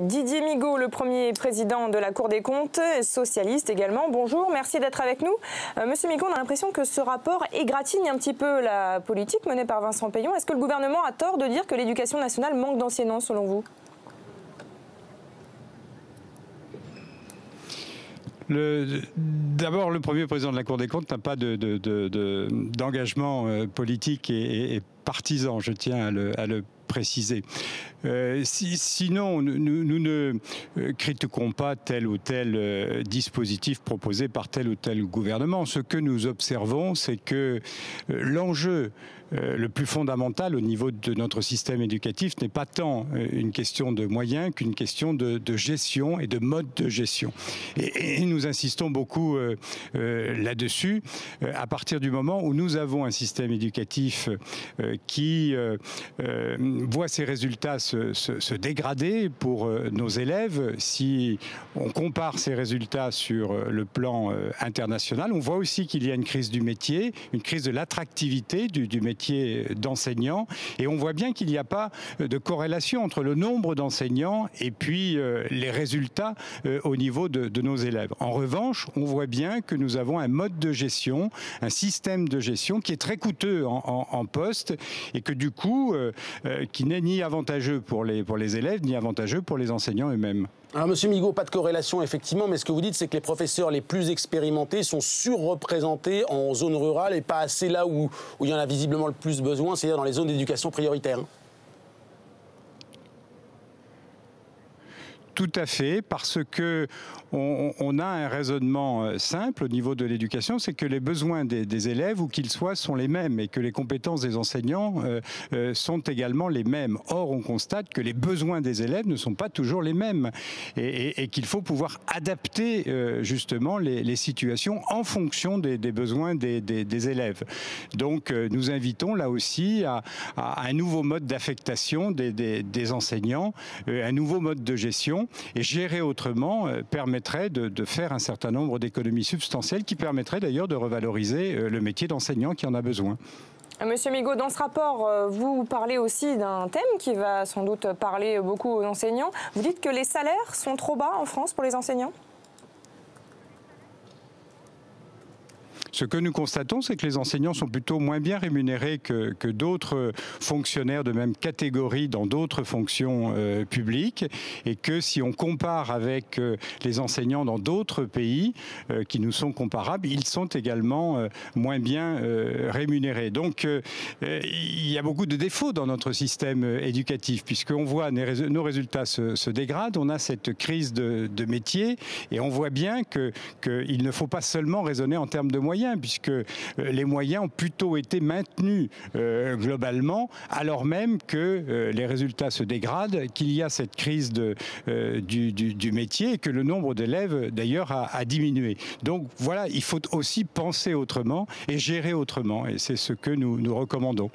Didier Migaud, le premier président de la Cour des comptes, socialiste également. Bonjour, merci d'être avec nous. Monsieur Migaud, on a l'impression que ce rapport égratigne un petit peu la politique menée par Vincent Peillon. Est-ce que le gouvernement a tort de dire que l'éducation nationale manque d'enseignants, selon vous ? D'abord, le premier président de la Cour des comptes n'a pas d'engagement politique et partisan, je tiens à le préciser. Sinon, nous ne critiquons pas tel ou tel dispositif proposé par tel ou tel gouvernement. Ce que nous observons, c'est que l'enjeu le plus fondamental au niveau de notre système éducatif n'est pas tant une question de moyens qu'une question de gestion et de mode de gestion. Et nous insistons beaucoup là-dessus. À partir du moment où nous avons un système éducatif qui voit ses résultats se dégrader pour nos élèves, si on compare ces résultats sur le plan international, on voit aussi qu'il y a une crise du métier, une crise de l'attractivité du métier d'enseignant, et on voit bien qu'il n'y a pas de corrélation entre le nombre d'enseignants et puis les résultats au niveau de nos élèves. En revanche, on voit bien que nous avons un mode de gestion, un système de gestion qui est très coûteux en poste et que du coup, qui n'est ni avantageux pour les élèves, ni avantageux pour les enseignants eux-mêmes. Alors, Monsieur Migaud, pas de corrélation, effectivement, mais ce que vous dites, c'est que les professeurs les plus expérimentés sont surreprésentés en zone rurale et pas assez là où il y en a visiblement le plus besoin, c'est-à-dire dans les zones d'éducation prioritaire. Tout à fait, parce que on a un raisonnement simple au niveau de l'éducation, c'est que les besoins des élèves, où qu'ils soient, sont les mêmes et que les compétences des enseignants sont également les mêmes. Or, on constate que les besoins des élèves ne sont pas toujours les mêmes et qu'il faut pouvoir adapter justement les situations en fonction des besoins des élèves. Donc, nous invitons là aussi à un nouveau mode d'affectation des enseignants, un nouveau mode de gestion. Et gérer autrement permettrait de faire un certain nombre d'économies substantielles qui permettraient d'ailleurs de revaloriser le métier d'enseignant qui en a besoin. Monsieur Migaud, dans ce rapport, vous parlez aussi d'un thème qui va sans doute parler beaucoup aux enseignants. Vous dites que les salaires sont trop bas en France pour les enseignants ? Ce que nous constatons, c'est que les enseignants sont plutôt moins bien rémunérés que d'autres fonctionnaires de même catégorie dans d'autres fonctions publiques, et que si on compare avec les enseignants dans d'autres pays qui nous sont comparables, ils sont également moins bien rémunérés. Donc il y a beaucoup de défauts dans notre système éducatif, puisqu'on voit nos résultats se dégradent, on a cette crise de métier, et on voit bien qu'il ne faut pas seulement raisonner en termes de moyens, puisque les moyens ont plutôt été maintenus globalement, alors même que les résultats se dégradent, qu'il y a cette crise du métier et que le nombre d'élèves d'ailleurs a diminué. Donc voilà, il faut aussi penser autrement et gérer autrement, et c'est ce que nous recommandons.